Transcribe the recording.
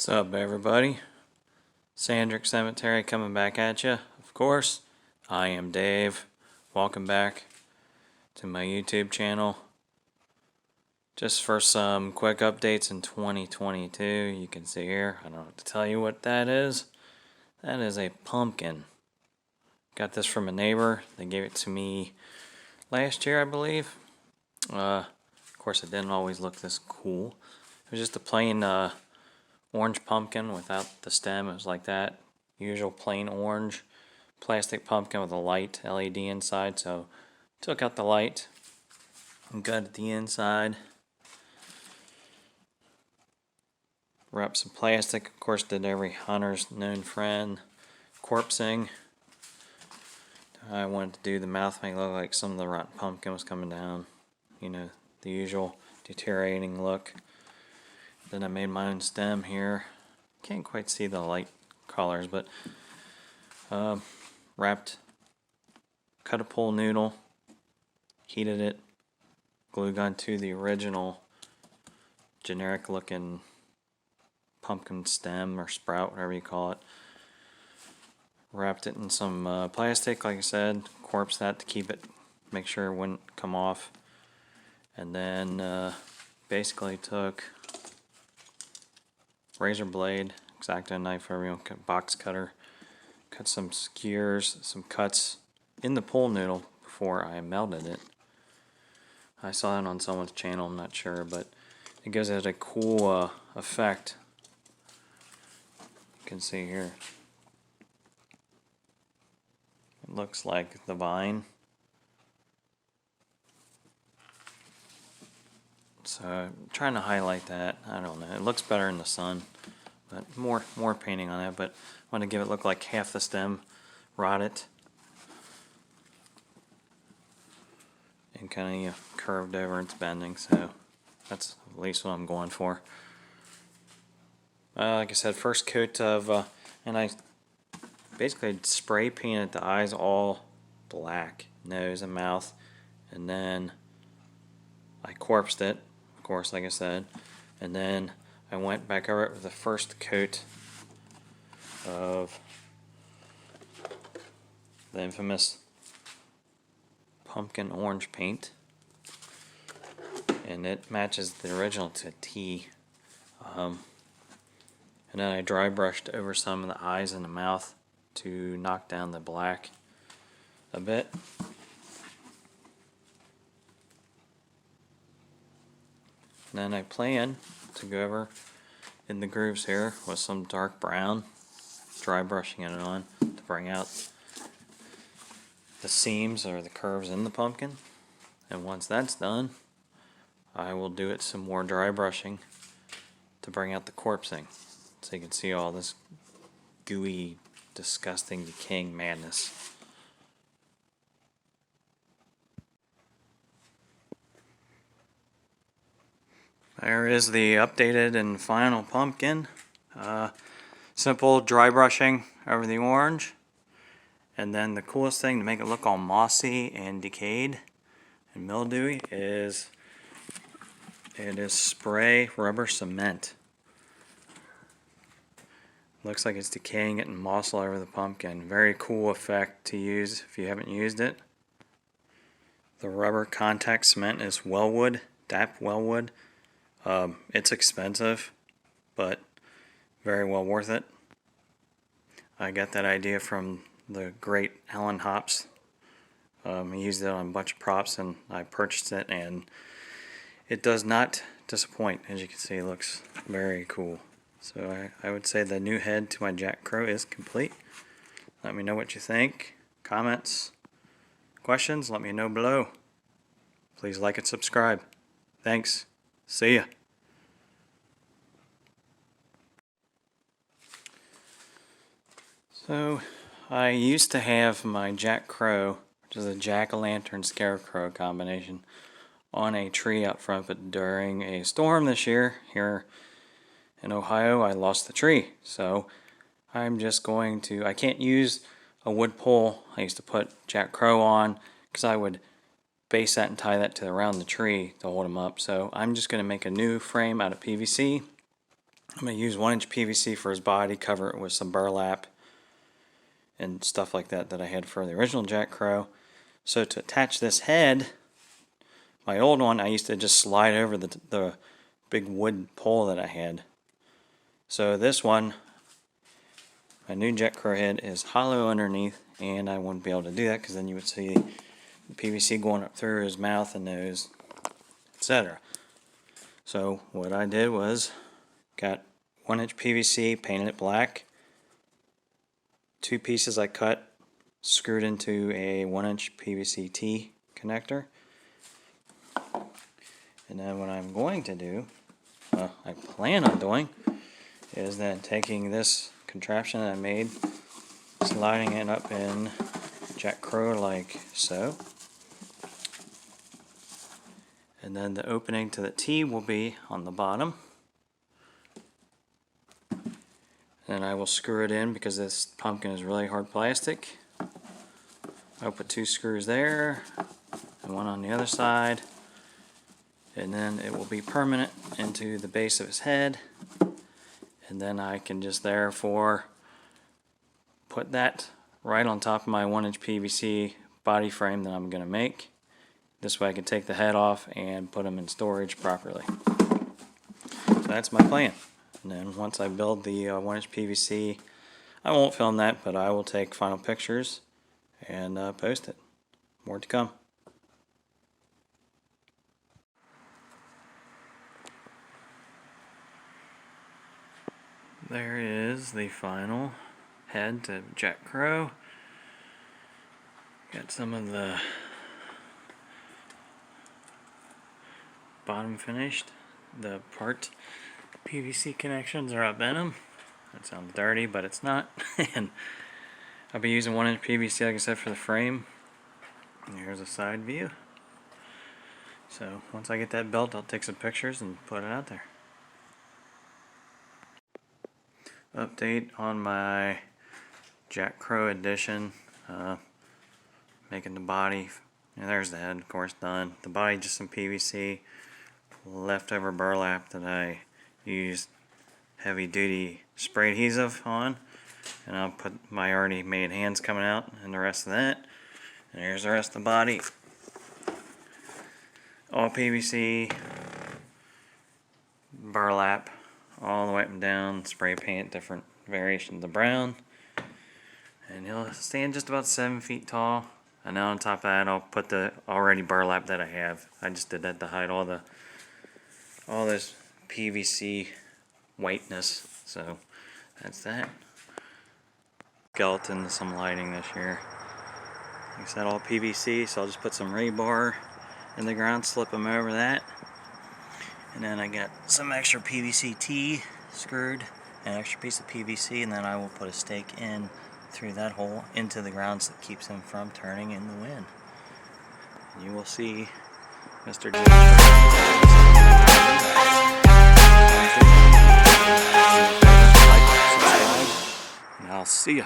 What's up, everybody? Sandric Cemetery coming back at you. Of course, I am Dave. Welcome back to my YouTube channel. Just for some quick updates in 2022, you can see here. I don't have to tell you what that is. That is a pumpkin. Got this from a neighbor. They gave it to me last year, I believe. Of course, it didn't always look this cool. It was just a plain orange pumpkin without the stem. It was like that usual plain orange plastic pumpkin with a light LED inside. So took out the light and gutted the inside. Wrapped some plastic. Of course, did every hunter's known friend, corpsing. I wanted to do the mouth, make it look like some of the rotten pumpkin was coming down. You know, the usual deteriorating look. Then I made my own stem here. Can't quite see the light colors, but wrapped, cut a pool noodle, heated it, glue gun to the original generic looking pumpkin stem or sprout, whatever you call it. Wrapped it in some plastic, like I said, corpsed that to keep it, make sure it wouldn't come off. And then basically took razor blade, X-Acto knife, whatever you want, box cutter, cut some skewers, some cuts in the pool noodle before I melted it. I saw it on someone's channel, I'm not sure, but it gives it a cool effect. You can see here. It looks like the vine. So I'm trying to highlight that. I don't know. It looks better in the sun, but more painting on that. But I want to give it look like half the stem rotted and kind of curved over. It's bending, so that's at least what I'm going for. Like I said, first coat of, and I basically spray painted the eyes all black, nose and mouth, and then I corpsed it. Of course, like I said, and then I went back over it with the first coat of the infamous pumpkin orange paint, and it matches the original to a T. And then I dry brushed over some of the eyes and the mouth to knock down the black a bit. Then I plan to go over in the grooves here with some dark brown, dry brushing it on to bring out the seams or the curves in the pumpkin. And once that's done, I will do it some more dry brushing to bring out the corpsing, so you can see all this gooey, disgusting, decaying madness. There is the updated and final pumpkin. Simple dry brushing over the orange. And then the coolest thing to make it look all mossy and decayed and mildewy is it is spray rubber cement. Looks like it's decaying it and moss all over the pumpkin. Very cool effect to use if you haven't used it. The rubber contact cement is Wellwood, DAP Wellwood. It's expensive, but very well worth it. I got that idea from the great Alan Hops. He used it on a bunch of props, and I purchased it, and it does not disappoint. As you can see, it looks very cool. So I would say the new head to my JackCrow is complete. Let me know what you think. Comments, questions, let me know below. Please like and subscribe. Thanks. See ya. So, I used to have my JackCrow, which is a Jackolantern Scarecrow combination, on a tree out front, but during a storm this year here in Ohio, I lost the tree. So, I'm just going to, I can't use a wood pole I used to put JackCrow on, because I would base that and tie that to around the tree to hold him up. So I'm just going to make a new frame out of PVC I'm going to use 1-inch PVC for his body, cover it with some burlap and stuff like that that I had for the original JackCrow. So to attach this head, my old one, I used to just slide over the big wood pole that I had. So this one, my new JackCrow head, is hollow underneath, and I wouldn't be able to do that because then you would see the PVC going up through his mouth and nose, etc. So what I did was got 1-inch PVC, painted it black. 2 pieces I cut, screwed into a 1-inch PVC T connector. And then what I'm going to do, I plan on doing, is then taking this contraption that I made, sliding it up in JackCrow like so. And then the opening to the T will be on the bottom. And I will screw it in because this pumpkin is really hard plastic. I'll put 2 screws there and 1 on the other side. And then it will be permanent into the base of his head. And then I can just therefore put that right on top of my 1-inch PVC body frame that I'm going to make. This way I can take the head off and put them in storage properly. So that's my plan. And then once I build the 1-inch PVC, I won't film that, but I will take final pictures and post it. More to come. There is the final head to JackCrow. Got some of the bottom finished. The part PVC connections are up in them. That sounds dirty, but it's not. And I'll be using 1-inch PVC, like I said, for the frame. And here's a side view. So once I get that built, I'll take some pictures and put it out there. Update on my JackCrow edition. Making the body. And there's the head, of course, done. The body, just some PVC. Leftover burlap that I used heavy duty spray adhesive on. And I'll put my already made hands coming out and the rest of that. And here's the rest of the body. All PVC, burlap, all the way up and down, spray paint, different variations of brown. And he'll stand just about 7 feet tall. And now on top of that, I'll put the already burlap that I have. I just did that to hide all this PVC whiteness. So that's that. Skeleton, some lighting this year. Like I said, all PVC, so I'll just put some rebar in the ground, slip them over that. And then I got some extra PVC T screwed, an extra piece of PVC, and then I will put a stake in through that hole into the ground so it keeps him from turning in the wind. And you will see Mr. J. And I'll see ya.